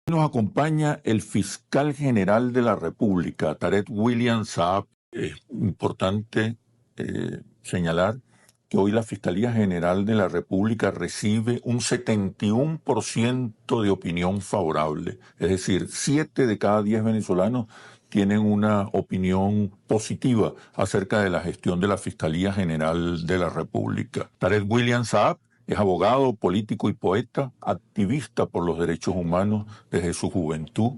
Nos acompaña el fiscal general de la República, Tarek William Saab. Es importante señalar que hoy la Fiscalía General de la República recibe un 71% de opinión favorable. Es decir, 7 de cada 10 venezolanos tienen una opinión positiva acerca de la gestión de la Fiscalía General de la República. Tarek William Saab es abogado, político y poeta, activista por los derechos humanos desde su juventud.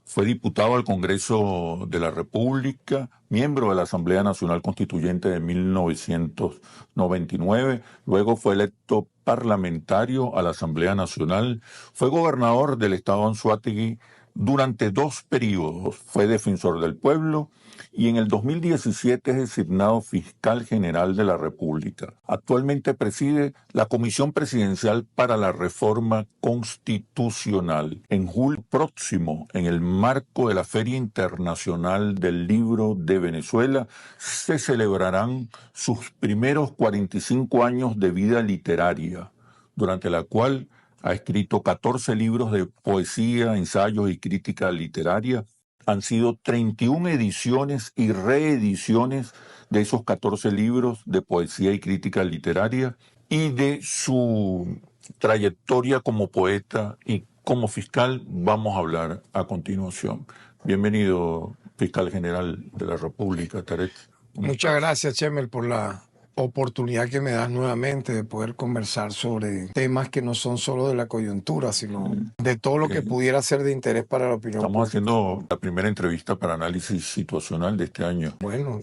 Fue diputado al Congreso de la República, miembro de la Asamblea Nacional Constituyente de 1999, luego fue electo parlamentario a la Asamblea Nacional, fue gobernador del estado Anzoátegui durante 2 periodos, fue defensor del pueblo y en el 2017 es designado fiscal general de la República. Actualmente preside la Comisión Presidencial para la Reforma Constitucional. En julio próximo, en el marco de la Feria Internacional del Libro de Venezuela, se celebrarán sus primeros 45 años de vida literaria, durante la cual ha escrito 14 libros de poesía, ensayos y crítica literaria. Han sido 31 ediciones y reediciones de esos 14 libros de poesía y crítica literaria y de su trayectoria como poeta y como fiscal vamos a hablar a continuación. Bienvenido, fiscal general de la República, Tarek. Muchas gracias, Chemel, por la oportunidad que me das nuevamente de poder conversar sobre temas que no son solo de la coyuntura, sino de todo lo que pudiera ser de interés para la opinión Estamos pública. haciendo la primera entrevista para análisis situacional de este año. Bueno,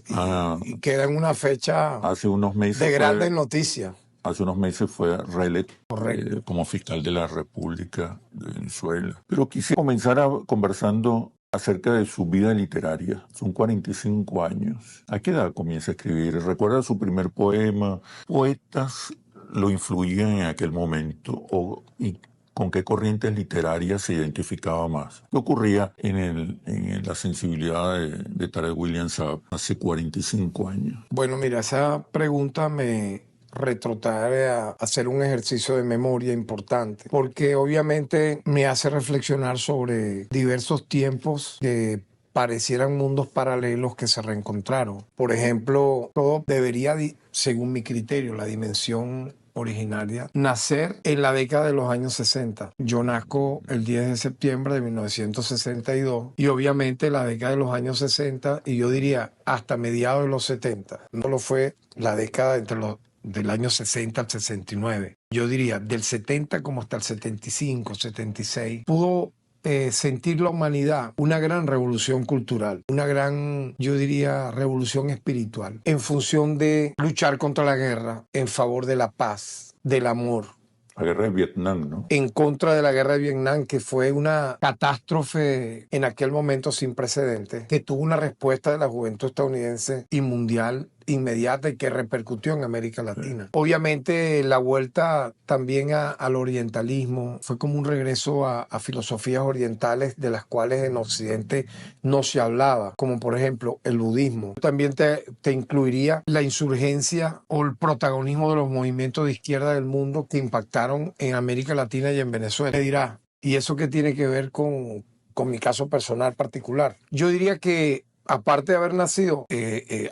y queda en una fecha hace unos meses de grandes noticias. Hace unos meses fue reelecto Correcto. como fiscal de la República de Venezuela. Pero quisiera comenzar conversando acerca de su vida literaria. Son 45 años. ¿A qué edad comienza a escribir? ¿Recuerda su primer poema? ¿Poetas lo influían en aquel momento? ¿Y con qué corrientes literarias se identificaba más? ¿Qué ocurría en la sensibilidad de Tarek William Saab hace 45 años? Bueno, mira, esa pregunta me retrotrae a hacer un ejercicio de memoria importante, porque obviamente me hace reflexionar sobre diversos tiempos que parecieran mundos paralelos que se reencontraron. Por ejemplo, todo debería, según mi criterio, la dimensión originaria, nacer en la década de los años 60. Yo nazco el 10 de septiembre de 1962 y obviamente la década de los años 60 y yo diría hasta mediados de los 70. No lo fue la década del año 60 al 69. Yo diría del 70 como hasta el 75, 76. Pudo sentir la humanidad una gran revolución cultural, una gran, yo diría, revolución espiritual, en función de luchar contra la guerra, en favor de la paz, del amor. La guerra de Vietnam, ¿no? En contra de la guerra de Vietnam, que fue una catástrofe en aquel momento sin precedentes, que tuvo una respuesta de la juventud estadounidense y mundial inmediata y que repercutió en América Latina. Sí. Obviamente la vuelta también al orientalismo fue como un regreso a filosofías orientales de las cuales en Occidente no se hablaba, como por ejemplo el budismo. También te incluiría la insurgencia o el protagonismo de los movimientos de izquierda del mundo que impactaron en América Latina y en Venezuela. Me dirá, ¿y eso qué tiene que ver con mi caso personal particular? Yo diría que aparte de haber nacido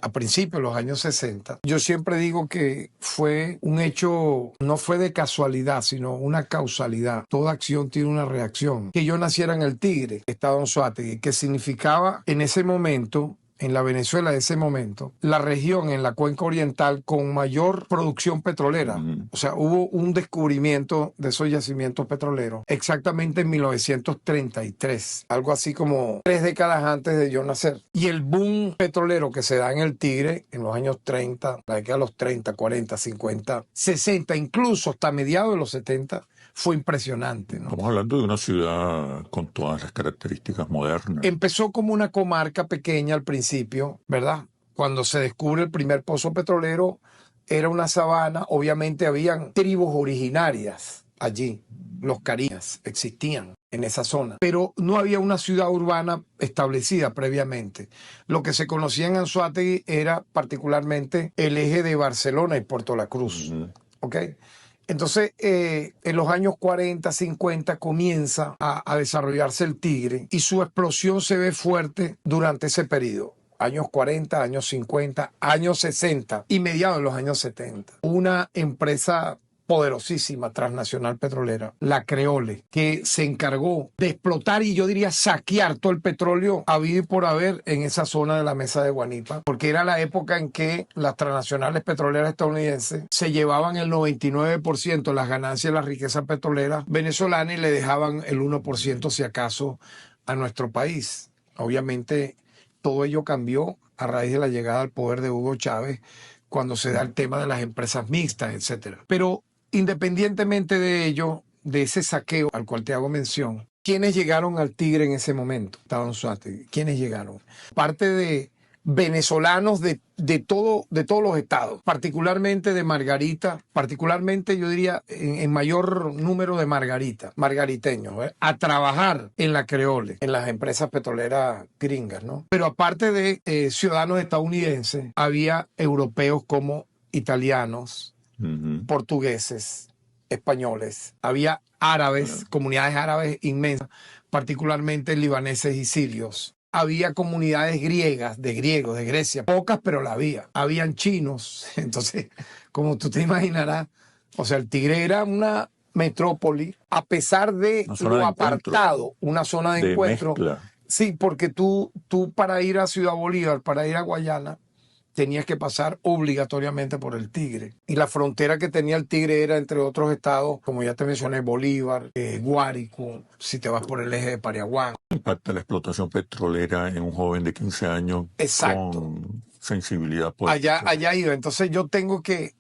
a principios de los años 60, yo siempre digo que fue un hecho, no fue de casualidad, sino una causalidad. Toda acción tiene una reacción. Que yo naciera en el Tigre, estado Anzoátegui, que significaba en ese momento, en la Venezuela de ese momento, la región en la cuenca oriental con mayor producción petrolera. O sea, hubo un descubrimiento de esos yacimientos petroleros exactamente en 1933, algo así como 3 décadas antes de yo nacer. Y el boom petrolero que se da en el Tigre en los años 30, la década de los 30, 40, 50, 60, incluso hasta mediados de los 70, fue impresionante, ¿no? Estamos hablando de una ciudad con todas las características modernas. Empezó como una comarca pequeña al principio, ¿verdad? Cuando se descubre el primer pozo petrolero, era una sabana. Obviamente habían tribus originarias allí. Los caribes existían en esa zona, pero no había una ciudad urbana establecida previamente. Lo que se conocía en Anzoátegui era particularmente el eje de Barcelona y Puerto La Cruz. ¿Ok? Entonces, en los años 40, 50 comienza a desarrollarse el Tigre y su explosión se ve fuerte durante ese periodo. Años 40, años 50, años 60 y mediados de los años 70. Una empresa poderosísima transnacional petrolera, la Creole, que se encargó de explotar y yo diría saquear todo el petróleo habido y por haber en esa zona de la Mesa de Guanipa, porque era la época en que las transnacionales petroleras estadounidenses se llevaban el 99% de las ganancias de la riqueza petrolera venezolana y le dejaban el 1% si acaso a nuestro país. Obviamente todo ello cambió a raíz de la llegada al poder de Hugo Chávez, cuando se da el tema de las empresas mixtas, etcétera. Pero independientemente de ello, de ese saqueo al cual te hago mención, ¿quiénes llegaron al Tigre en ese momento? Estaban Anzoátegui. ¿Quiénes llegaron? Parte de venezolanos de todos los estados, particularmente de Margarita, particularmente yo diría en mayor número de margariteños, a trabajar en la Creole, en las empresas petroleras gringas, ¿no? Pero aparte de ciudadanos estadounidenses, había europeos como italianos, portugueses, españoles, había árabes, comunidades árabes inmensas, particularmente libaneses y sirios. Había comunidades griegas, de griegos, de Grecia, pocas, pero la había. Habían chinos. Entonces, como tú te imaginarás, o sea, el Tigre era una metrópoli, a pesar de lo apartado, una zona de encuentro. Mezcla. Sí, porque tú para ir a Ciudad Bolívar, para ir a Guayana, tenías que pasar obligatoriamente por el Tigre. Y la frontera que tenía el Tigre era entre otros estados, como ya te mencioné, Bolívar, Guárico, si te vas por el eje de Pariaguán. Impacta la explotación petrolera en un joven de 15 años. Exacto. Con sensibilidad política. Allá iba. Entonces yo tengo que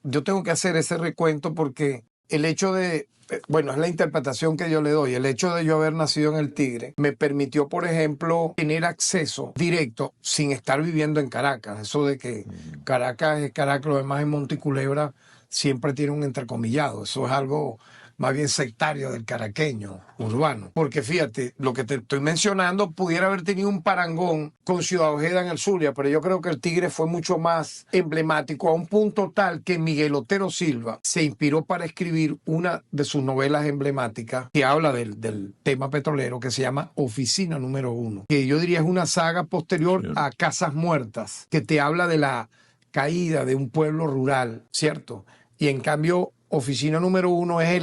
hacer ese recuento porque el hecho de, bueno, es la interpretación que yo le doy. El hecho de yo haber nacido en el Tigre me permitió, por ejemplo, tener acceso directo sin estar viviendo en Caracas. Eso de que Caracas es Caracas, lo demás es Monteculebra, siempre tiene un entrecomillado. Eso es algo más bien sectario del caraqueño urbano. Porque fíjate, lo que te estoy mencionando pudiera haber tenido un parangón con Ciudad Ojeda en el Zulia, pero yo creo que el Tigre fue mucho más emblemático, a un punto tal que Miguel Otero Silva se inspiró para escribir una de sus novelas emblemáticas que habla del tema petrolero, que se llama Oficina Número 1, que yo diría es una saga posterior a Casas Muertas, que te habla de la caída de un pueblo rural, ¿cierto? Y en cambio, Oficina Número 1 es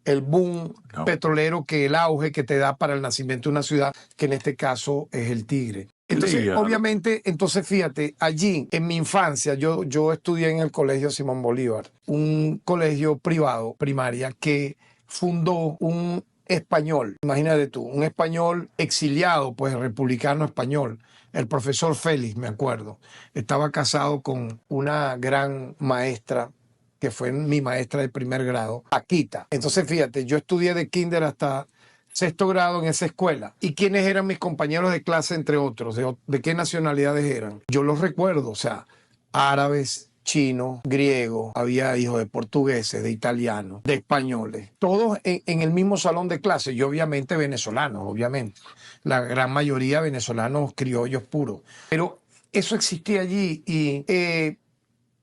el boom petrolero, que el auge que te da para el nacimiento de una ciudad, que en este caso es el Tigre. Entonces, obviamente, fíjate, allí en mi infancia yo estudié en el Colegio Simón Bolívar, un colegio privado, primaria, que fundó un español, imagínate tú, un español exiliado, pues republicano español, el profesor Félix, me acuerdo, estaba casado con una gran maestra que fue mi maestra de primer grado, Paquita. Entonces, fíjate, yo estudié de kinder hasta sexto grado en esa escuela. ¿Y quiénes eran mis compañeros de clase, entre otros? ¿De qué nacionalidades eran? Yo los recuerdo, o sea, árabes, chinos, griegos, había hijos de portugueses, de italianos, de españoles, todos en el mismo salón de clase, y obviamente venezolanos, obviamente. La gran mayoría venezolanos criollos puros. Pero eso existía allí y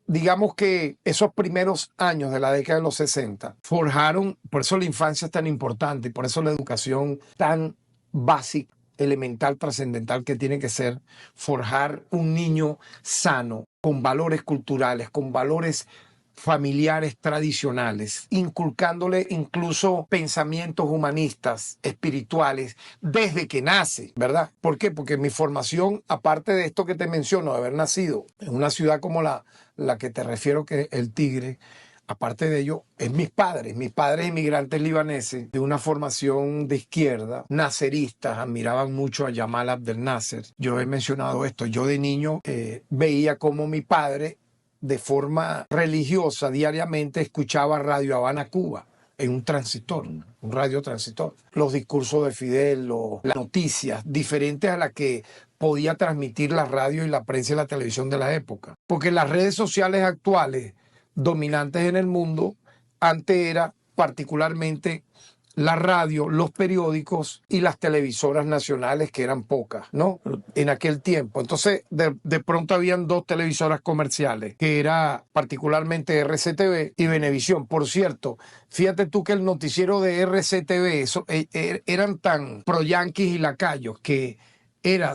digamos que esos primeros años de la década de los 60 forjaron, por eso la infancia es tan importante y por eso la educación tan básica, elemental, trascendental que tiene que ser, forjar un niño sano, con valores culturales, con valores familiares tradicionales, inculcándole incluso pensamientos humanistas, espirituales, desde que nace, ¿verdad? ¿Por qué? Porque mi formación, aparte de esto que te menciono, de haber nacido en una ciudad como la que te refiero, que es el Tigre, aparte de ello, es mis padres inmigrantes libaneses, de una formación de izquierda, naceristas, admiraban mucho a Yamal Abdel Nasser. Yo he mencionado esto, yo de niño veía cómo mi padre, de forma religiosa, diariamente escuchaba Radio Habana Cuba en un transistor, un radiotransistor. Los discursos de Fidel, las noticias diferentes a las que podía transmitir la radio y la prensa y la televisión de la época. Porque las redes sociales actuales dominantes en el mundo, antes era particularmente la radio, los periódicos y las televisoras nacionales, que eran pocas, ¿no? En aquel tiempo. Entonces, de pronto habían dos televisoras comerciales, que era particularmente RCTV y Venevisión. Por cierto, fíjate tú que el noticiero de RCTV eran tan pro-yanquis y lacayos que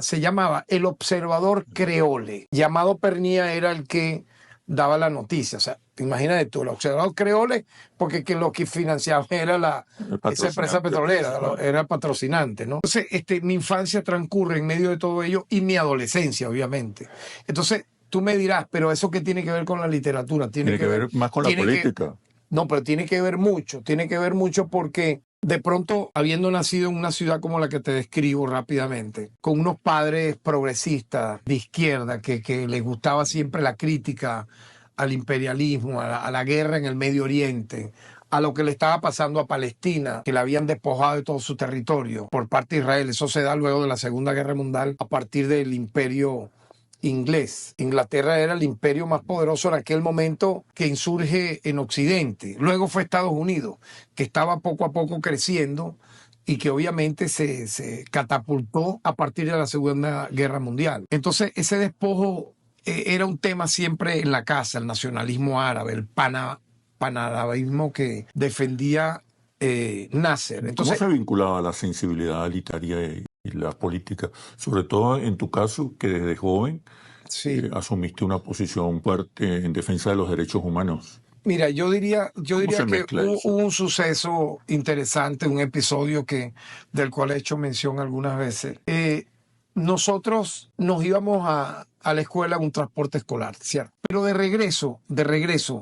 se llamaba El Observador Creole. Llamado Pernía era el que daba la noticia. O sea, imagínate tú, el Observador Creole, porque lo que financiaba era esa empresa petrolera, era el patrocinante, ¿no? Entonces, mi infancia transcurre en medio de todo ello y mi adolescencia, obviamente. Entonces, tú me dirás, pero ¿eso qué tiene que ver con la literatura? Tiene que ver más con la política. No, pero tiene que ver mucho porque de pronto, habiendo nacido en una ciudad como la que te describo rápidamente, con unos padres progresistas de izquierda que les gustaba siempre la crítica al imperialismo, a la guerra en el Medio Oriente, a lo que le estaba pasando a Palestina, que la habían despojado de todo su territorio por parte de Israel. Eso se da luego de la Segunda Guerra Mundial a partir del imperio inglés. Inglaterra era el imperio más poderoso en aquel momento que insurge en Occidente. Luego fue Estados Unidos, que estaba poco a poco creciendo y que obviamente se catapultó a partir de la Segunda Guerra Mundial. Entonces, ese despojo era un tema siempre en la casa, el nacionalismo árabe, el panarabismo que defendía Nasser. Entonces, ¿cómo se vinculaba la sensibilidad alitaria y la política? Sobre todo en tu caso, que desde joven sí. Asumiste una posición fuerte en defensa de los derechos humanos. Mira, yo diría que hubo un suceso interesante, un episodio del cual he hecho mención algunas veces. Nosotros nos íbamos a la escuela en un transporte escolar, ¿cierto? Pero de regreso,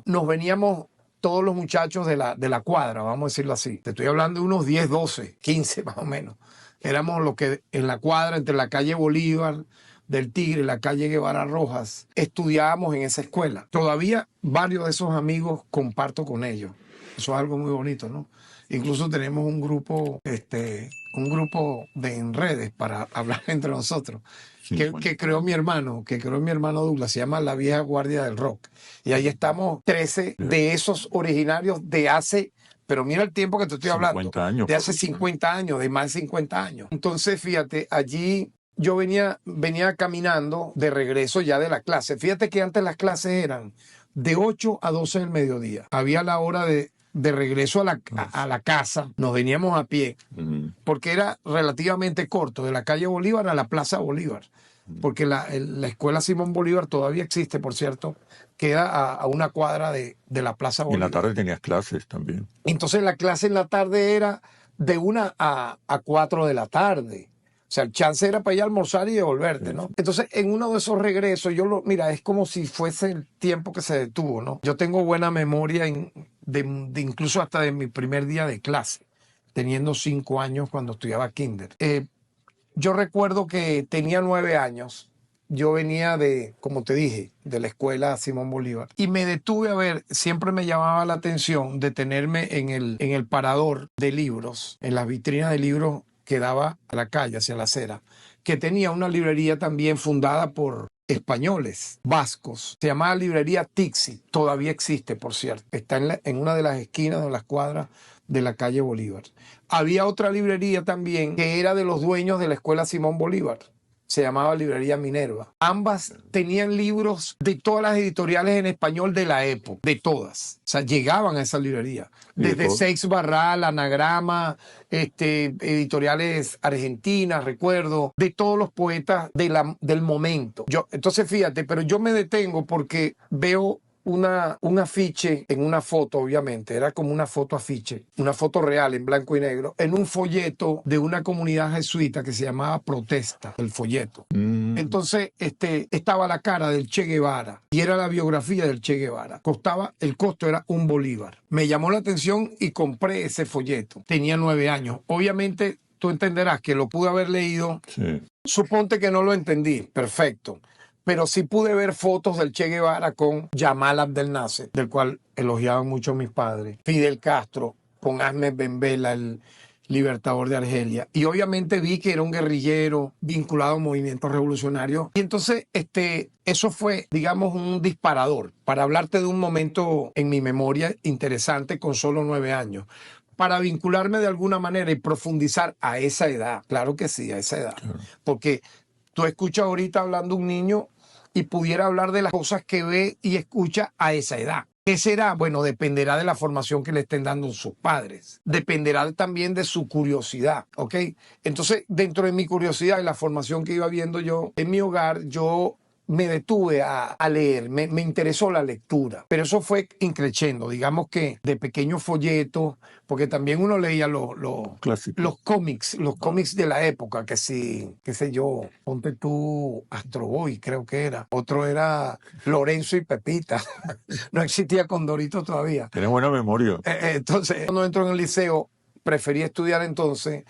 nos veníamos todos los muchachos de la cuadra, vamos a decirlo así. Te estoy hablando de unos 10, 12, 15 más o menos. Éramos los que en la cuadra, entre la calle Bolívar del Tigre y la calle Guevara Rojas, estudiábamos en esa escuela. Todavía varios de esos amigos comparto con ellos. Eso es algo muy bonito, ¿no? Incluso tenemos un grupo en redes para hablar entre nosotros, que creó mi hermano Douglas, se llama La Vieja Guardia del Rock. Y ahí estamos 13 de esos originarios de hace, pero mira el tiempo que te estoy hablando, 50 años, de hace 50 años, de más de 50 años. Entonces, fíjate, allí yo venía caminando de regreso ya de la clase. Fíjate que antes las clases eran de 8 a 12 del mediodía. Había la hora de regreso a la casa, nos veníamos a pie, porque era relativamente corto, de la calle Bolívar a la Plaza Bolívar, porque la escuela Simón Bolívar todavía existe, por cierto, queda a una cuadra de la Plaza Bolívar. En la tarde tenías clases también. Entonces la clase en la tarde era de 1 a 4 de la tarde. O sea, el chance era para ir a almorzar y devolverte, ¿no? Entonces, en uno de esos regresos, mira, es como si fuese el tiempo que se detuvo, ¿no? Yo tengo buena memoria de incluso hasta de mi primer día de clase, teniendo 5 años cuando estudiaba kinder. Yo recuerdo que tenía 9 años. Yo venía como te dije, de la escuela Simón Bolívar. Y me detuve a ver, siempre me llamaba la atención detenerme en el parador de libros, en las vitrinas de libros que daba a la calle, hacia la acera, que tenía una librería también fundada por españoles, vascos. Se llamaba Librería Tixi. Todavía existe, por cierto. Está en una de las esquinas de las cuadras de la calle Bolívar. Había otra librería también que era de los dueños de la escuela Simón Bolívar. Se llamaba Librería Minerva. Ambas tenían libros de todas las editoriales en español de la época, de todas. O sea, llegaban a esa librería. Desde Seix Barral, Anagrama, editoriales argentinas, recuerdo, de todos los poetas del momento. Entonces, fíjate, pero yo me detengo porque veo un afiche en una foto, obviamente, era como una foto afiche, una foto real en blanco y negro, en un folleto de una comunidad jesuita que se llamaba Protesta, el folleto. Entonces, estaba la cara del Che Guevara y era la biografía del Che Guevara. El costo era $1 bolívar. Me llamó la atención y compré ese folleto. Tenía 9 años. Obviamente, tú entenderás que lo pude haber leído. Sí. Suponte que no lo entendí. Perfecto. Pero sí pude ver fotos del Che Guevara con Yamal Abdel Nasser, del cual elogiaban mucho mis padres. Fidel Castro, con Ahmed Ben Bella, el libertador de Argelia. Y obviamente vi que era un guerrillero vinculado a movimientos revolucionarios. Y entonces eso fue, digamos, un disparador para hablarte de un momento en mi memoria interesante con solo 9 años. para vincularme de alguna manera y profundizar a esa edad. Claro que sí, a esa edad. Claro. Porque tú escuchas ahorita hablando un niño y pudiera hablar de las cosas que ve y escucha a esa edad. ¿Qué será? Bueno, dependerá de la formación que le estén dando sus padres. Dependerá también de su curiosidad, ¿ok? Entonces, dentro de mi curiosidad y la formación que iba viendo yo en mi hogar, yo me detuve a leer, me interesó la lectura, pero eso fue increciendo, digamos que de pequeños folletos, porque también uno leía Clásico. los cómics de la época, que sí, qué sé yo, ponte tú Astro Boy, creo que era, otro era Lorenzo y Pepita, no existía Condorito todavía. Tienes buena memoria. Entonces, cuando entro en el liceo, preferí estudiar entonces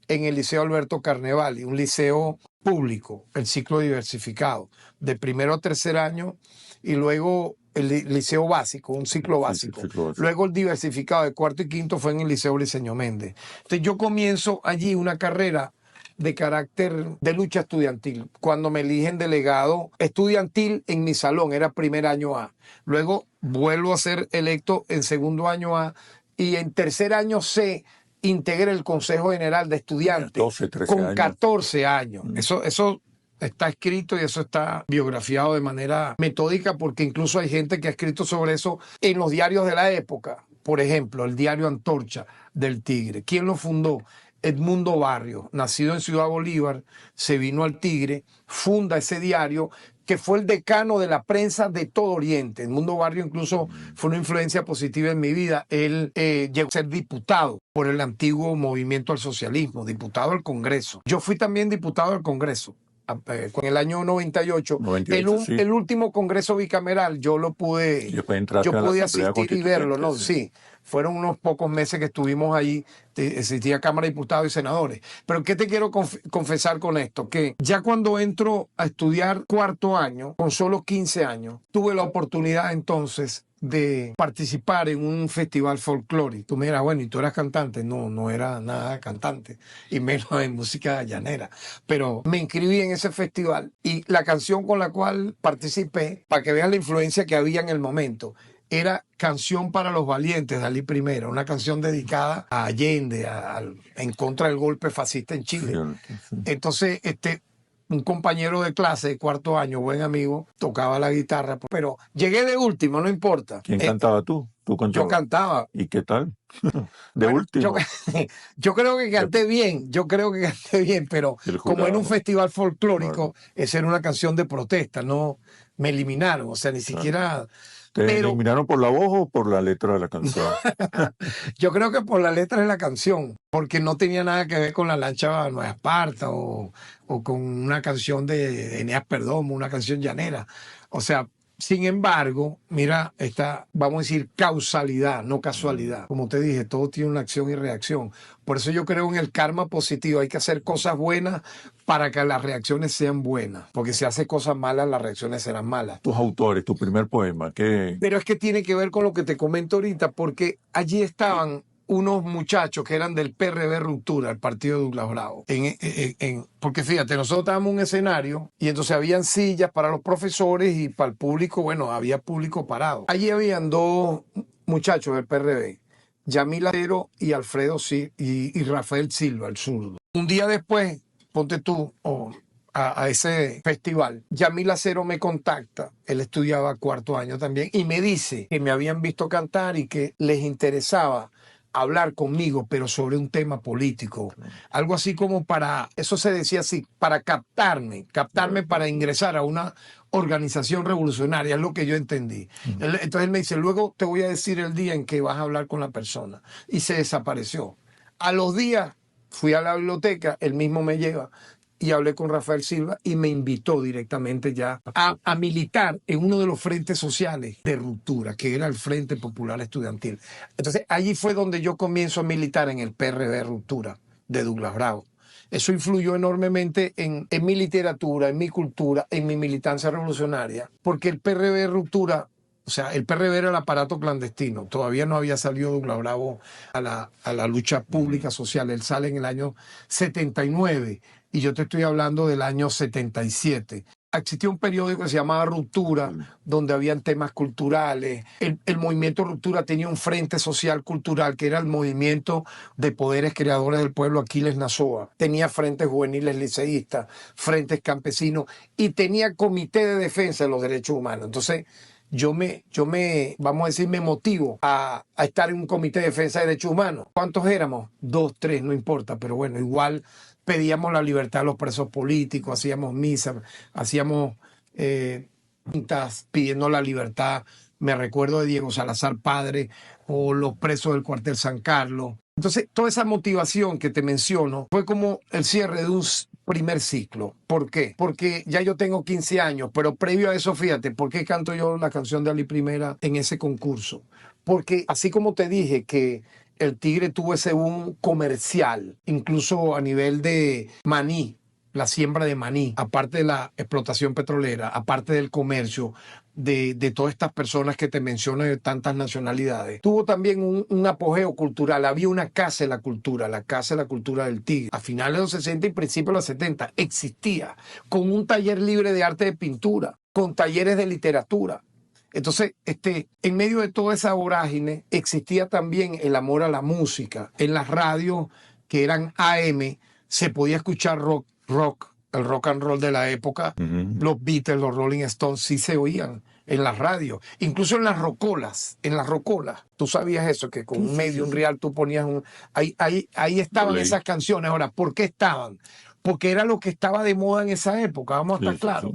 en el Liceo Alberto Carnevali, un liceo público, el ciclo diversificado, de primero a tercer año, y luego el liceo básico, un ciclo básico. Ciclo básico. Luego el diversificado de cuarto y quinto fue en el Liceo Briceño Méndez. Entonces yo comienzo allí una carrera de carácter de lucha estudiantil. Cuando me eligen delegado estudiantil en mi salón, era primer año A. Luego vuelvo a ser electo en segundo año A y en tercer año C integra el Consejo General de Estudiantes 12, 13 con años. 14 años. Eso está escrito y eso está biografiado de manera metódica porque incluso hay gente que ha escrito sobre eso en los diarios de la época. Por ejemplo, el diario Antorcha del Tigre. ¿Quién lo fundó? Edmundo Barrios, nacido en Ciudad Bolívar, se vino al Tigre, funda ese diario que fue el decano de la prensa de todo Oriente. Edmundo Barrios incluso fue una influencia positiva en mi vida. Él llegó a ser diputado por el antiguo movimiento al socialismo, diputado al Congreso. Yo fui también diputado al Congreso. Con el año 98, 98 sí. el último Congreso bicameral, yo lo pude, yo pude asistir y verlo, ¿no? Sí. Fueron unos pocos meses que estuvimos allí, existía Cámara de Diputados y Senadores. Pero ¿qué te quiero confesar con esto? Que ya cuando entro a estudiar cuarto año, con solo 15 años, tuve la oportunidad entonces de participar en un festival folclórico. Tú me dirás, bueno, ¿y tú eras cantante? No, no era nada cantante, y menos en música llanera. Pero me inscribí en ese festival y la canción con la cual participé, para que vean la influencia que había en el momento, era Canción para los Valientes de Ali I, una canción dedicada a Allende, en contra del golpe fascista en Chile. Sí. Entonces, un compañero de clase de cuarto año, buen amigo, tocaba la guitarra, pero llegué de último, no importa. ¿Quién cantaba tú? ¿Tú cantabas? Yo cantaba. ¿Y qué tal? De último. Yo creo que canté bien, pero como en un festival folclórico, esa era una canción de protesta, no me eliminaron, o sea, ni siquiera... ¿Te eliminaron por la voz o por la letra de la canción? Yo creo que por la letra de la canción, porque no tenía nada que ver con la lancha Nueva Esparta o con una canción de Eneas Perdomo, una canción llanera. O sea, sin embargo, mira, esta, vamos a decir, causalidad, no casualidad. Como te dije, todo tiene una acción y reacción. Por eso yo creo en el karma positivo. Hay que hacer cosas buenas para que las reacciones sean buenas. Porque si haces cosas malas, las reacciones serán malas. Tus autores, tu primer poema, ¿qué? Pero es que tiene que ver con lo que te comento ahorita, porque allí estaban unos muchachos que eran del PRB Ruptura, el partido de Douglas Bravo. Porque fíjate, nosotros estábamos en un escenario y entonces habían sillas para los profesores y para el público, bueno, había público parado. Allí habían dos muchachos del PRB, Yamil Acero y Alfredo y Rafael Silva, el zurdo. Un día después, ponte tú, a ese festival, Yamil Acero me contacta, él estudiaba cuarto año también, y me dice que me habían visto cantar y que les interesaba hablar conmigo, pero sobre un tema político. Algo así como eso se decía así, para captarme para ingresar a una organización revolucionaria, es lo que yo entendí. Entonces él me dice, luego te voy a decir el día en que vas a hablar con la persona. Y se desapareció. A los días fui a la biblioteca, él mismo me lleva, y hablé con Rafael Silva y me invitó directamente ya a militar en uno de los frentes sociales de ruptura, que era el Frente Popular Estudiantil. Entonces allí fue donde yo comienzo a militar en el PRB Ruptura de Douglas Bravo. Eso influyó enormemente en mi literatura, en mi cultura, en mi militancia revolucionaria, porque el PRB Ruptura, o sea, el PRB era el aparato clandestino. Todavía no había salido Douglas Bravo a la lucha pública social. Él sale en el año 79 y yo te estoy hablando del año 77. existía un periódico que se llamaba Ruptura, donde habían temas culturales. El movimiento Ruptura tenía un frente social cultural, que era el movimiento de poderes creadores del pueblo Aquiles Nazoa. Tenía frentes juveniles liceístas, frentes campesinos y tenía comité de defensa de los derechos humanos. Entonces, vamos a decir, me motivo a estar en un comité de defensa de derechos humanos. ¿Cuántos éramos? 2, 3, no importa, pero bueno, igual pedíamos la libertad a los presos políticos, hacíamos misas, hacíamos pintas pidiendo la libertad. Me recuerdo de Diego Salazar Padre o los presos del cuartel San Carlos. Entonces, toda esa motivación que te menciono fue como el cierre de un primer ciclo. ¿Por qué? Porque ya yo tengo 15 años, pero previo a eso, fíjate, ¿por qué canto yo la canción de Ali Primera en ese concurso? Porque así como te dije que el Tigre tuvo ese boom comercial, incluso a nivel de maní, la siembra de maní, aparte de la explotación petrolera, aparte del comercio, de todas estas personas que te menciono de tantas nacionalidades. Tuvo también un apogeo cultural. Había una casa de la cultura, la Casa de la Cultura del Tigre. A finales de los 60 y principios de los 70 existía, con un taller libre de arte de pintura, con talleres de literatura. Entonces, en medio de toda esa vorágine, existía también el amor a la música. En las radios que eran AM, se podía escuchar rock, el rock and roll de la época. Los Beatles, los Rolling Stones, sí se oían en las radios, incluso en las rocolas. Tú sabías eso, que con un medio, un real, tú ponías ahí estaban esas canciones. Ahora, ¿por qué estaban? Porque era lo que estaba de moda en esa época, vamos a estar claros.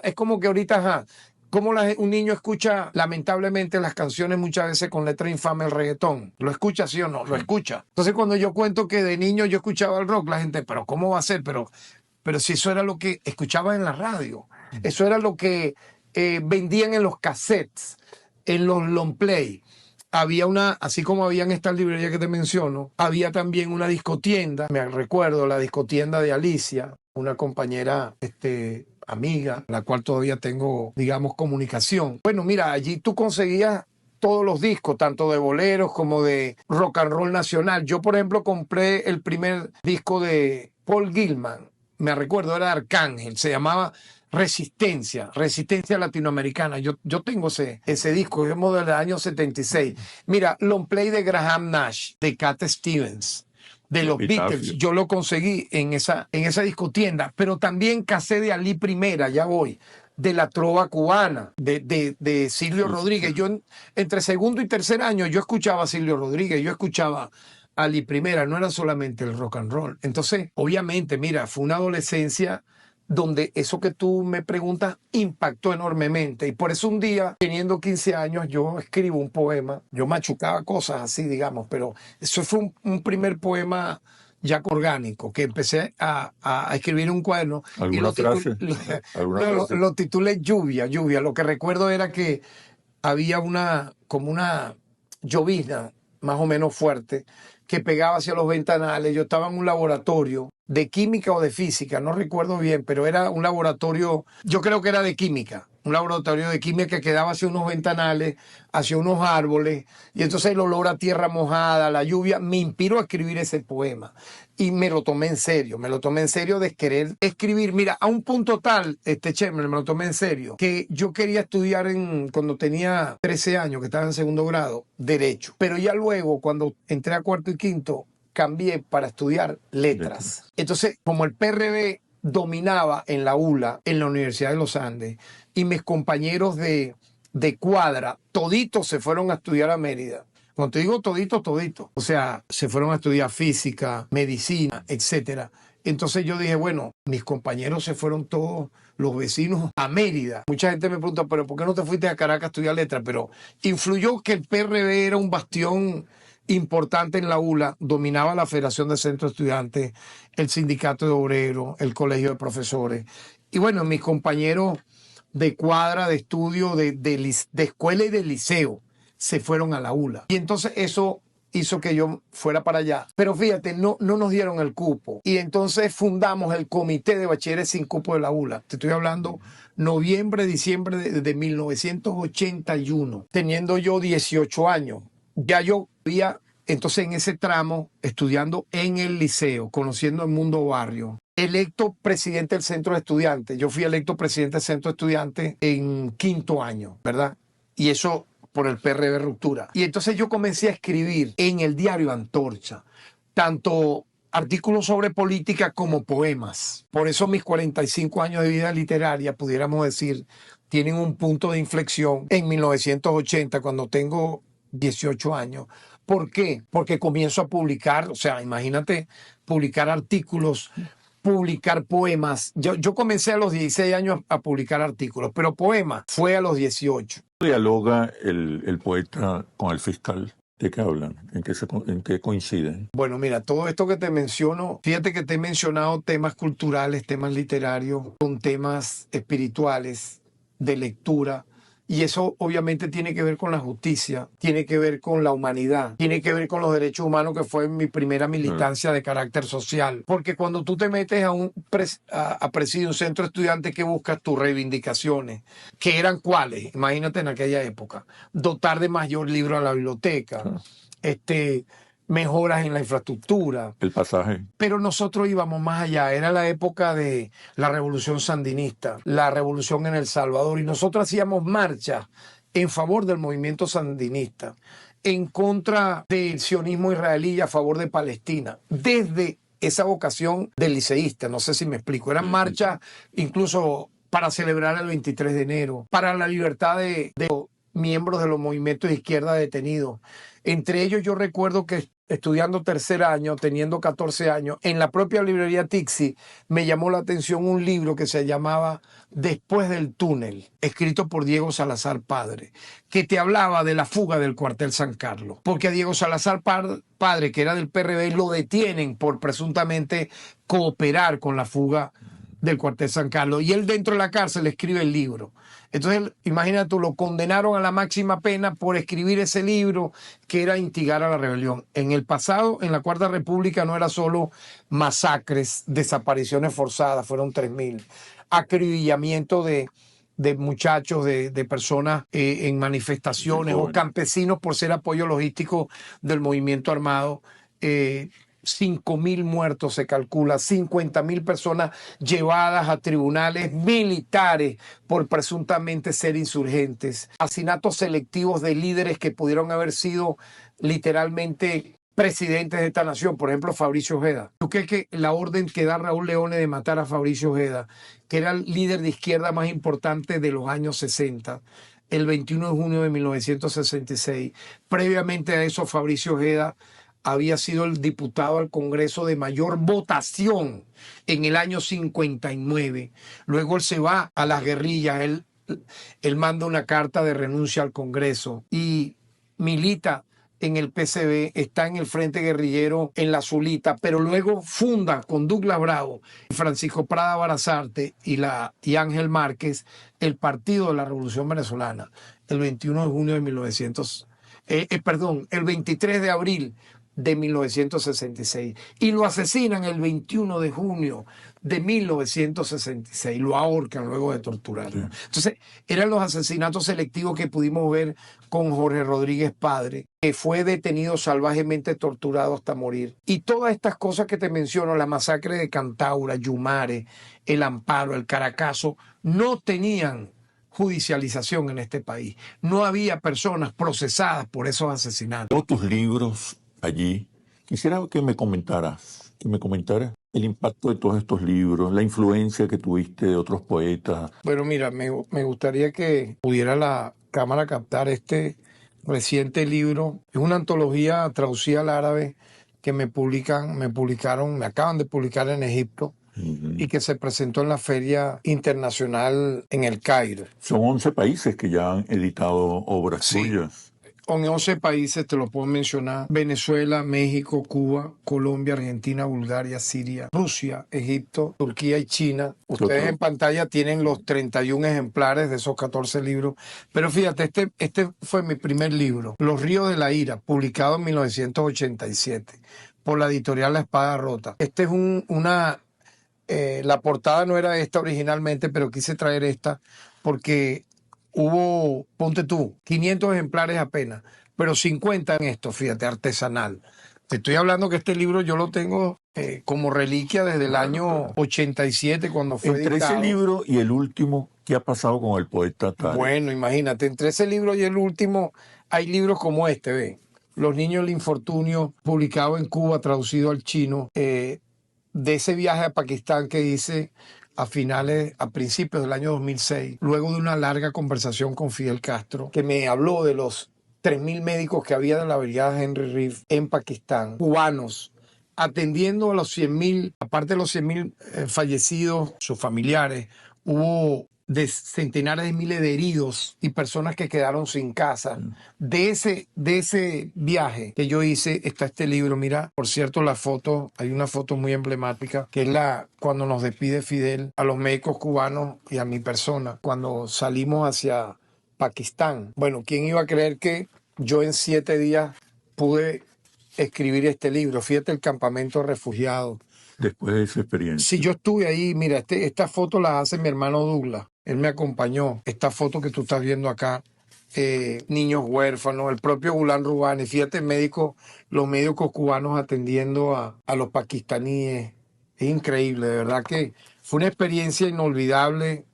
Es como que ahorita, ajá, como un niño escucha lamentablemente las canciones muchas veces con letra infame, el reggaetón. ¿Lo escucha, sí o no? Lo escucha. Entonces, cuando yo cuento que de niño yo escuchaba el rock, la gente, ¿pero cómo va a ser? Pero si eso era lo que escuchaba en la radio, eso era lo que vendían en los cassettes, en los long play. Había así como habían estas librerías que te menciono, había también una discotienda. Me recuerdo la discotienda de Alicia, una compañera amiga, la cual todavía tengo, digamos, comunicación. Bueno, mira, allí tú conseguías todos los discos, tanto de boleros como de rock and roll nacional. Yo, por ejemplo, compré el primer disco de Paul Gilman, me recuerdo, era Arcángel, se llamaba Resistencia Latinoamericana. Yo tengo ese disco, es del año 76. Mira, long play de Graham Nash, de Cat Stevens, de los Beatles, yo lo conseguí en esa discotienda, pero también casé de Ali Primera, ya voy, de la trova cubana, de Silvio Rodríguez. Yo entre segundo y tercer año yo escuchaba a Silvio Rodríguez, yo escuchaba a Ali Primera, no era solamente el rock and roll. Entonces, obviamente, mira, fue una adolescencia donde eso que tú me preguntas impactó enormemente. Y por eso un día, teniendo 15 años, yo escribo un poema. Yo machucaba cosas así, digamos, pero eso fue un primer poema ya orgánico, que empecé a escribir en un cuaderno. ¿Alguna frase? Lo titulé Lluvia. Lo que recuerdo era que había como una llovizna más o menos fuerte que pegaba hacia los ventanales. Yo estaba en un laboratorio de química o de física, no recuerdo bien, pero era un laboratorio, yo creo que era de química, un laboratorio de química que quedaba hacia unos ventanales, hacia unos árboles, y entonces el olor a tierra mojada, la lluvia, me inspiró a escribir ese poema. Y me lo tomé en serio de querer escribir. Mira, a un punto tal, me lo tomé en serio, que yo quería estudiar cuando tenía 13 años, que estaba en segundo grado, Derecho. Pero ya luego, cuando entré a cuarto y quinto, cambié para estudiar letras. Entonces, como el PRD dominaba en la ULA, en la Universidad de los Andes, y mis compañeros de cuadra, toditos se fueron a estudiar a Mérida. Cuando te digo toditos, o sea, se fueron a estudiar física, medicina, etcétera. Entonces yo dije, bueno, mis compañeros se fueron todos, los vecinos, a Mérida. Mucha gente me pregunta, ¿pero por qué no te fuiste a Caracas a estudiar letras? Pero influyó que el PRD era un bastión importante en la ULA, dominaba la Federación de Centros Estudiantes, el Sindicato de Obreros, el Colegio de Profesores. Y bueno, mis compañeros de cuadra, de estudio, de escuela y de liceo, se fueron a la ULA. Y entonces eso hizo que yo fuera para allá. Pero fíjate, no nos dieron el cupo. Y entonces fundamos el Comité de Bachilleres sin Cupo de la ULA. Te estoy hablando noviembre, diciembre de 1981, teniendo yo 18 años. Ya yo había, entonces en ese tramo, estudiando en el liceo, conociendo el mundo barrio, electo presidente del Centro de Estudiantes. Yo fui electo presidente del Centro de Estudiantes en quinto año, ¿verdad? Y eso por el PRD Ruptura. Y entonces yo comencé a escribir en el diario Antorcha, tanto artículos sobre política como poemas. Por eso mis 45 años de vida literaria, pudiéramos decir, tienen un punto de inflexión en 1980, cuando tengo 18 años. ¿Por qué? Porque comienzo a publicar, o sea, imagínate, publicar artículos, publicar poemas. Yo comencé a los 16 años a publicar artículos, pero poemas fue a los 18. ¿Dialoga el poeta con el fiscal? ¿De qué hablan? ¿En qué coinciden? Bueno, mira, todo esto que te menciono, fíjate que te he mencionado temas culturales, temas literarios, con temas espirituales, de lectura. Y eso obviamente tiene que ver con la justicia, tiene que ver con la humanidad, tiene que ver con los derechos humanos, que fue mi primera militancia de carácter social. Porque cuando tú te metes a presidir un centro de estudiantes, que buscas tus reivindicaciones, que eran cuáles, imagínate en aquella época, dotar de mayor libro a la biblioteca, mejoras en la infraestructura. El pasaje. Pero nosotros íbamos más allá. Era la época de la revolución sandinista, la revolución en El Salvador, y nosotros hacíamos marchas en favor del movimiento sandinista, en contra del sionismo israelí y a favor de Palestina, desde esa vocación del liceísta. No sé si me explico. Eran marchas incluso para celebrar el 23 de enero, para la libertad de miembros de los movimientos de izquierda detenidos. Entre ellos yo recuerdo que estudiando tercer año, teniendo 14 años, en la propia librería Tixi, me llamó la atención un libro que se llamaba Después del túnel, escrito por Diego Salazar Padre, que te hablaba de la fuga del cuartel San Carlos. Porque a Diego Salazar Padre, que era del PRD, lo detienen por presuntamente cooperar con la fuga del cuartel San Carlos. Y él dentro de la cárcel escribe el libro. Entonces, imagínate tú, lo condenaron a la máxima pena por escribir ese libro, que era instigar a la rebelión. En el pasado, en la Cuarta República, no era solo masacres, desapariciones forzadas, fueron 3.000, acribillamiento de muchachos, de personas en manifestaciones, o campesinos por ser apoyo logístico del movimiento armado. 5.000 muertos se calcula, 50.000 personas llevadas a tribunales militares por presuntamente ser insurgentes, asesinatos selectivos de líderes que pudieron haber sido literalmente presidentes de esta nación, por ejemplo Fabricio Ojeda. ¿Tú crees que la orden que da Raúl Leone de matar a Fabricio Ojeda, que era el líder de izquierda más importante de los años 60, el 21 de junio de 1966, previamente a eso Fabricio Ojeda había sido el diputado al Congreso de mayor votación en el año 59. Luego él se va a las guerrillas, él manda una carta de renuncia al Congreso y milita en el PCB, está en el Frente Guerrillero en la Zulita, pero luego funda con Douglas Bravo, Francisco Prada Barazarte y Ángel Márquez el Partido de la Revolución Venezolana, el 21 de junio de el 23 de abril de 1966, y lo asesinan el 21 de junio de 1966, lo ahorcan luego de torturarlo. Sí. Entonces, eran los asesinatos selectivos que pudimos ver con Jorge Rodríguez Padre, que fue detenido salvajemente torturado hasta morir. Y todas estas cosas que te menciono, la masacre de Cantaura, Yumare, el Amparo, el Caracazo, no tenían judicialización en este país. No había personas procesadas por esos asesinatos. Todos tus libros allí, quisiera que me comentaras el impacto de todos estos libros, la influencia que tuviste de otros poetas. Bueno, mira, me gustaría que pudiera la cámara captar este reciente libro. Es una antología traducida al árabe que me acaban de publicar en Egipto. Y que se presentó en la Feria Internacional en El Cairo. Son 11 países que ya han editado obras tuyas. En 11 países te lo puedo mencionar: Venezuela, México, Cuba, Colombia, Argentina, Bulgaria, Siria, Rusia, Egipto, Turquía y China. Ustedes en pantalla tienen los 31 ejemplares de esos 14 libros. Pero fíjate, este fue mi primer libro, Los Ríos de la Ira, publicado en 1987 por la editorial La Espada Rota. Este es la portada no era esta originalmente, pero quise traer esta porque hubo, ponte tú, 500 ejemplares apenas, pero 50 en esto, fíjate, artesanal. Te estoy hablando que este libro yo lo tengo como reliquia desde el año 87 cuando fue Entre ese editado. libro y el último, ¿qué ha pasado con el poeta Tarek? Bueno, imagínate, entre ese libro y el último hay libros como este, ve. Los niños del infortunio, publicado en Cuba, traducido al chino, de ese viaje a Pakistán que hice a principios del año 2006, luego de una larga conversación con Fidel Castro, que me habló de los 3.000 médicos que había de la brigada Henry Reeve en Pakistán, cubanos, atendiendo a los 100.000, aparte de los 100.000 fallecidos, sus familiares, hubo de centenares de miles de heridos y personas que quedaron sin casa. De ese viaje que yo hice está este libro. Mira, por cierto, la foto, hay una foto muy emblemática, que es cuando nos despide Fidel a los médicos cubanos y a mi persona, cuando salimos hacia Pakistán. Bueno, ¿quién iba a creer que yo en 7 días pude escribir este libro? Fíjate el campamento de refugiados. Después de esa experiencia. Si yo estuve ahí, mira, esta foto la hace mi hermano Douglas. Él me acompañó. Esta foto que tú estás viendo acá, niños huérfanos, el propio Gulán Rubani. Fíjate, los médicos cubanos atendiendo a los pakistaníes. Es increíble, de verdad que fue una experiencia inolvidable,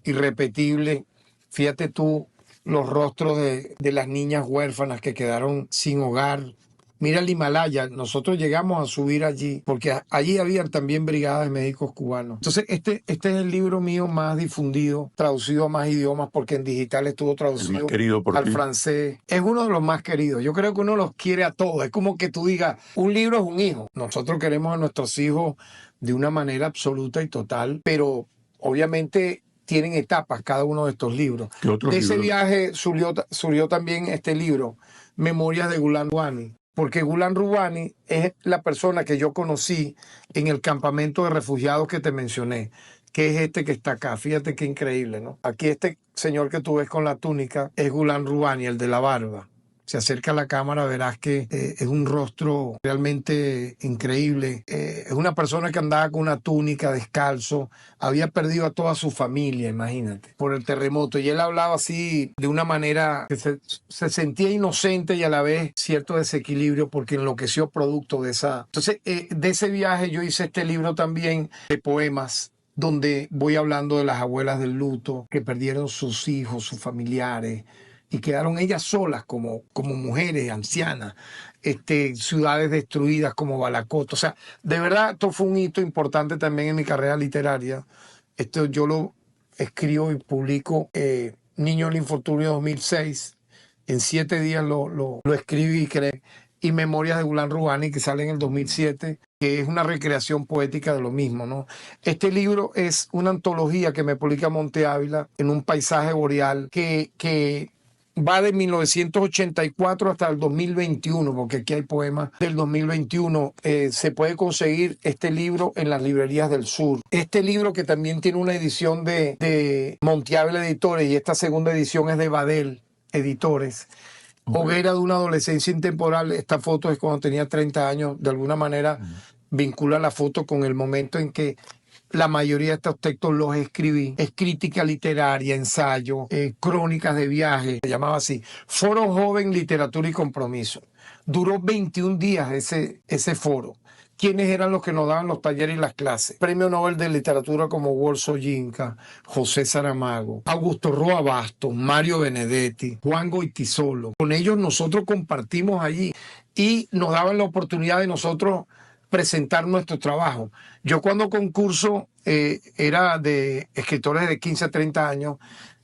irrepetible. Fíjate tú los rostros de las niñas huérfanas que quedaron sin hogar. Mira el Himalaya, nosotros llegamos a subir allí, porque allí habían también brigadas de médicos cubanos. Entonces, este es el libro mío más difundido, traducido a más idiomas, porque en digital estuvo traducido al francés. Es uno de los más queridos. Yo creo que uno los quiere a todos. Es como que tú digas, un libro es un hijo. Nosotros queremos a nuestros hijos de una manera absoluta y total, pero obviamente tienen etapas cada uno de estos libros. De ese viaje surgió también este libro, Memorias de Gulán Rubani. Porque Gulán Rubani es la persona que yo conocí en el campamento de refugiados que te mencioné, que es este que está acá. Fíjate qué increíble, ¿no? Aquí este señor que tú ves con la túnica es Gulán Rubani, el de la barba. Se acerca a la cámara, verás que es un rostro realmente increíble. Es una persona que andaba con una túnica, descalzo. Había perdido a toda su familia, imagínate, por el terremoto. Y él hablaba así de una manera que se sentía inocente y a la vez cierto desequilibrio porque enloqueció producto de esa. Entonces, de ese viaje yo hice este libro también de poemas, donde voy hablando de las abuelas del luto, que perdieron sus hijos, sus familiares, y quedaron ellas solas como mujeres ancianas, ciudades destruidas como Balacoto. O sea, de verdad, esto fue un hito importante también en mi carrera literaria. Esto yo lo escribo y publico Niño del Infortunio 2006. En 7 días lo escribí y creé. Y Memorias de Gulán Rubani, que sale en el 2007, que es una recreación poética de lo mismo, ¿no? Este libro es una antología que me publica Monte Ávila en un paisaje boreal que va de 1984 hasta el 2021, porque aquí hay poemas del 2021. Se puede conseguir este libro en las librerías del sur. Este libro, que también tiene una edición de Monte Ávila Editores, y esta segunda edición es de Badel Editores. Hoguera de una adolescencia intemporal. Esta foto es cuando tenía 30 años. De alguna manera vincula la foto con el momento en que la mayoría de estos textos los escribí. Es crítica literaria, ensayo, crónicas de viaje, se llamaba así. Foro Joven, Literatura y Compromiso. Duró 21 días ese foro. ¿Quiénes eran los que nos daban los talleres y las clases? Premio Nobel de Literatura como Walt Soyinka, José Saramago, Augusto Roa Bastos, Mario Benedetti, Juan Goytisolo. Con ellos nosotros compartimos allí y nos daban la oportunidad de nosotros presentar nuestro trabajo. Yo cuando concurso era de escritores de 15 a 30 años,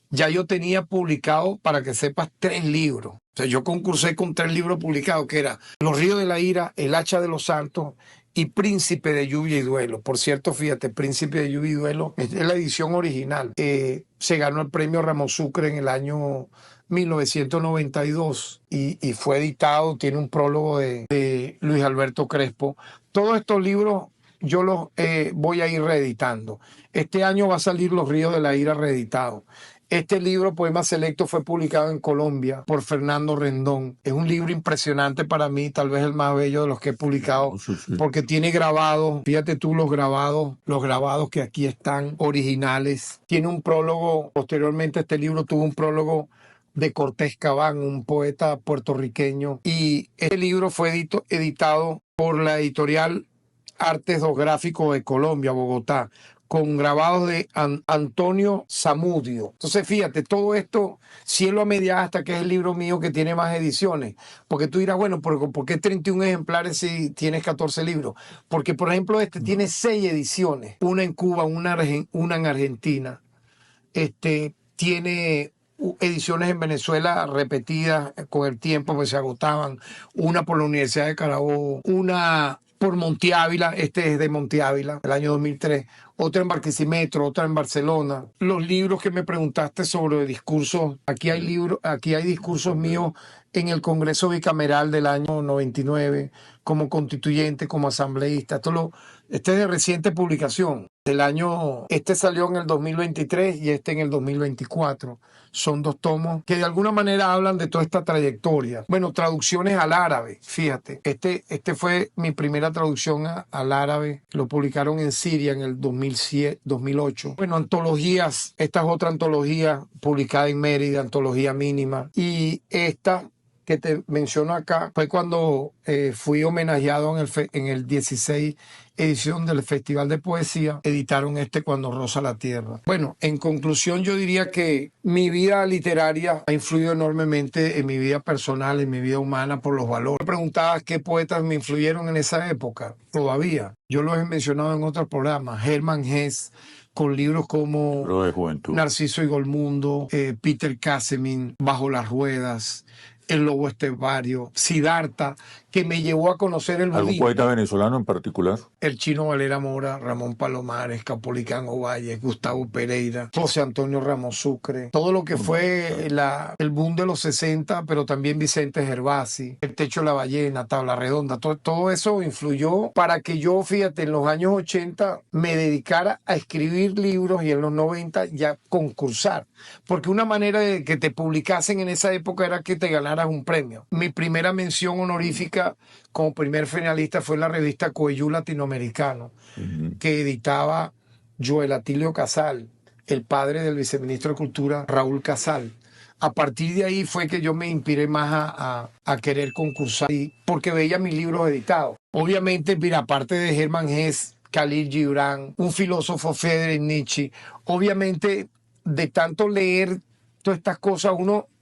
ya yo tenía publicado, para que sepas, 3 libros. O sea, yo concursé con 3 libros publicados, que era Los Ríos de la Ira, El Hacha de los Santos y Príncipe de Lluvia y Duelo. Por cierto, fíjate, Príncipe de Lluvia y Duelo es la edición original. Se ganó el premio Ramón Sucre en el año 1992 y fue editado, tiene un prólogo de Luis Alberto Crespo. Todos estos libros yo los voy a ir reeditando. Este año va a salir Los Ríos de la Ira reeditado. Este libro, Poemas Selectos, fue publicado en Colombia por Fernando Rendón. Es un libro impresionante para mí, tal vez el más bello de los que he publicado, porque tiene grabados, fíjate tú los grabados que aquí están, originales. Tiene un prólogo, posteriormente este libro tuvo un prólogo de Cortés Cabán, un poeta puertorriqueño. Y este libro fue editado por la editorial Artes Gráficos de Colombia, Bogotá, con grabados de Antonio Zamudio. Entonces, fíjate, todo esto, Cielo a media asta, que es el libro mío que tiene más ediciones. Porque tú dirás, bueno, ¿por qué 31 ejemplares si tienes 14 libros? Porque, por ejemplo, este tiene 6 ediciones. Una en Cuba, una en Argentina. Tiene ediciones en Venezuela repetidas con el tiempo, que se agotaban. Una por la Universidad de Carabobo, una por Monte Ávila, este es de Monte Ávila, el año 2003, otra en Barquisimeto, otra en Barcelona. Los libros que me preguntaste sobre discursos, aquí hay discursos míos en el Congreso Bicameral del año 99, como constituyente, como asambleísta. Este es de reciente publicación. Este salió en el 2023 y este en el 2024. Son 2 tomos que de alguna manera hablan de toda esta trayectoria. Bueno, traducciones al árabe, fíjate. Este fue mi primera traducción al árabe. Lo publicaron en Siria en el 2007, 2008. Bueno, antologías. Esta es otra antología publicada en Mérida, antología mínima. Y esta que te menciono acá fue cuando fui homenajeado en el 16 edición del Festival de Poesía. Editaron Cuando roza la tierra. Bueno, en conclusión, yo diría que mi vida literaria ha influido enormemente en mi vida personal, en mi vida humana, por los valores. Me preguntabas qué poetas me influyeron en esa época. Todavía. Yo los he mencionado en otros programas. Hermann Hesse, con libros como Narciso y Golmundo, Peter Casemin, Bajo las ruedas, El lobo estepario, Siddhartha, que me llevó a conocer el budismo. ¿Algún poeta venezolano en particular? El Chino Valera Mora, Ramón Palomares, Capolicán Ovalle, Gustavo Pereira, José Antonio Ramos Sucre, todo lo que fue el boom de los 60, pero también Vicente Gervasi, El techo de la ballena, Tabla Redonda, todo eso influyó para que yo, fíjate, en los años 80 me dedicara a escribir libros y en los 90 ya concursar, porque una manera de que te publicasen en esa época era que te ganaras un premio. Mi primera mención honorífica como primer finalista fue la revista Coeyú Latinoamericano, que editaba Joel Atilio Casal, el padre del viceministro de Cultura Raúl Casal. A partir de ahí fue que yo me inspiré más a querer concursar, porque veía mis libros editados. Obviamente, mira, aparte de Hermann Hesse, Khalil Gibran, un filósofo, Friedrich Nietzsche, obviamente de tanto leer todas estas cosas,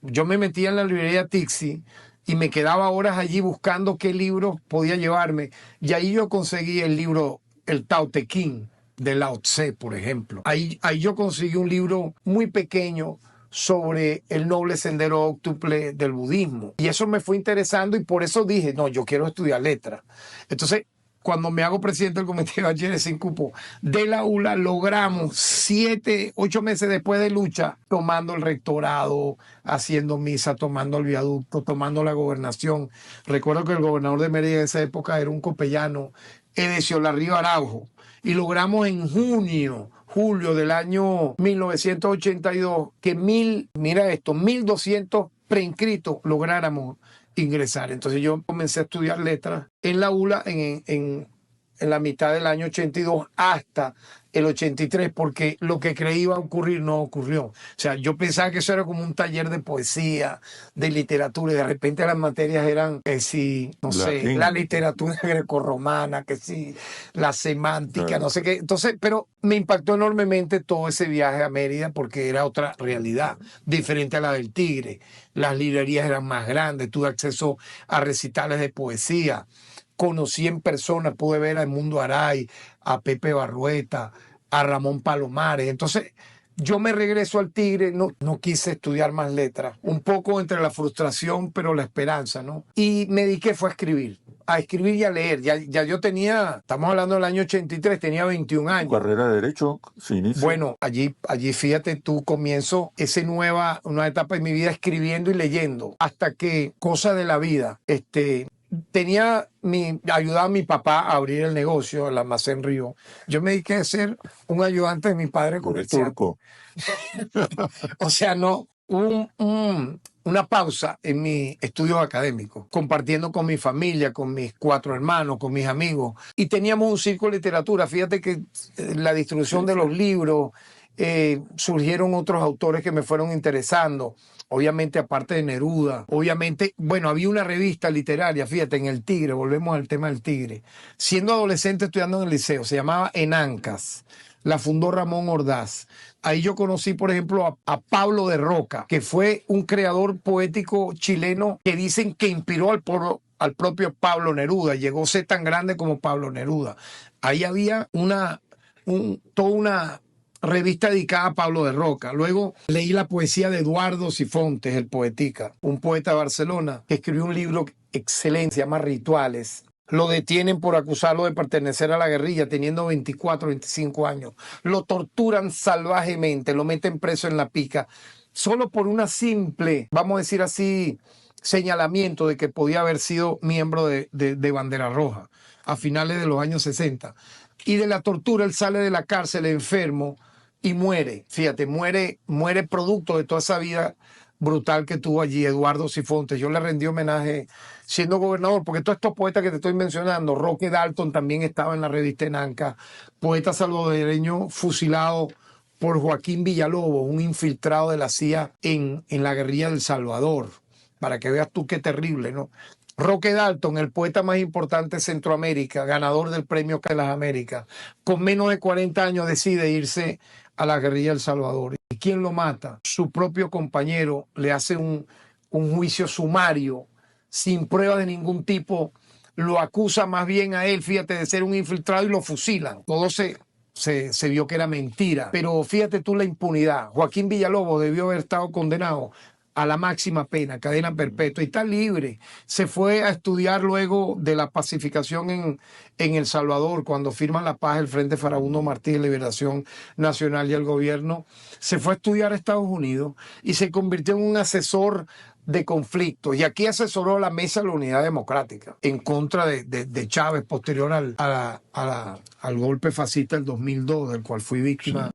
yo me metía en la librería Tixi y me quedaba horas allí buscando qué libros podía llevarme. Y ahí yo conseguí el libro El Tao Te Ching de Lao Tse, por ejemplo. Ahí yo conseguí un libro muy pequeño sobre el noble sendero óctuple del budismo. Y eso me fue interesando y por eso dije, no, yo quiero estudiar letras. Entonces, cuando me hago presidente del Comité de Bachilleres sin cupo de la ULA, logramos 7, 8 meses después de lucha, tomando el rectorado, haciendo misa, tomando el viaducto, tomando la gobernación. Recuerdo que el gobernador de Mérida en esa época era un copellano, Edesio Larrío Araujo, y logramos en julio del año 1982 que 1.200 preinscritos lográramos ingresar. Entonces yo comencé a estudiar letras en la ULA en la mitad del año 82 hasta el 83, porque lo que creí iba a ocurrir no ocurrió. O sea, yo pensaba que eso era como un taller de poesía, de literatura, y de repente las materias eran, no sé, la literatura grecorromana, que sí, la semántica, no sé qué. Entonces, pero me impactó enormemente todo ese viaje a Mérida porque era otra realidad, diferente a la del Tigre. Las librerías eran más grandes, tuve acceso a recitales de poesía. Conocí en persona, pude ver a Edmundo Aray, a Pepe Barrueta, a Ramón Palomares. Entonces, yo me regreso al Tigre, no quise estudiar más letras. Un poco entre la frustración, pero la esperanza, ¿no? Y me dediqué fue a escribir y a leer. Ya yo tenía, estamos hablando del año 83, tenía 21 años. ¿Tu carrera de Derecho se inicia? Bueno, allí fíjate tú, comienzo una etapa de mi vida escribiendo y leyendo, hasta que, cosa de la vida, ayudaba a mi papá a abrir el negocio, el almacén Río. Yo me dediqué a ser un ayudante de mi padre comerciante. Turco. O sea, no, una pausa en mis estudios académicos, compartiendo con mi familia, con mis 4 hermanos, con mis amigos. Y teníamos un círculo de literatura. Fíjate que la distribución de los libros, surgieron otros autores que me fueron interesando. obviamente aparte de Neruda, obviamente, bueno, había una revista literaria, fíjate, en El Tigre, volvemos al tema del Tigre. Siendo adolescente estudiando en el liceo, se llamaba En Ancas, la fundó Ramón Ordaz. Ahí yo conocí, por ejemplo, a Pablo de Roca, que fue un creador poético chileno que dicen que inspiró al propio Pablo Neruda, llegó a ser tan grande como Pablo Neruda. Ahí había toda una revista dedicada a Pablo de Roca. Luego leí la poesía de Eduardo Sifontes, el Poetica, un poeta de Barcelona, que escribió un libro excelente, se llama Rituales. Lo detienen por acusarlo de pertenecer a la guerrilla, teniendo 24, 25 años. Lo torturan salvajemente, lo meten preso en la pica, solo por una simple, vamos a decir así, señalamiento de que podía haber sido miembro de Bandera Roja a finales de los años 60. Y de la tortura él sale de la cárcel enfermo y muere. Fíjate, muere producto de toda esa vida brutal que tuvo allí Eduardo Sifontes. Yo le rendí homenaje siendo gobernador, porque todos estos poetas que te estoy mencionando, Roque Dalton también estaba en la revista En Anca, poeta salvadoreño fusilado por Joaquín Villalobos, un infiltrado de la CIA en la guerrilla del Salvador. Para que veas tú qué terrible, ¿no? Roque Dalton, el poeta más importante de Centroamérica, ganador del premio de las Américas, con menos de 40 años decide irse a la guerrilla del Salvador. ¿Y quién lo mata? Su propio compañero le hace un juicio sumario, sin prueba de ningún tipo, lo acusa más bien a él, fíjate, de ser un infiltrado y lo fusilan. Todo se vio que era mentira. Pero fíjate tú la impunidad. Joaquín Villalobos debió haber estado condenado a la máxima pena, cadena perpetua, y está libre. Se fue a estudiar luego de la pacificación en El Salvador, cuando firman la paz el Frente Farabundo Martí de Liberación Nacional y el gobierno. Se fue a estudiar a Estados Unidos y se convirtió en un asesor de conflictos. Y aquí asesoró a la Mesa de la Unidad Democrática en contra de Chávez, posterior al golpe fascista del 2002, del cual fui víctima.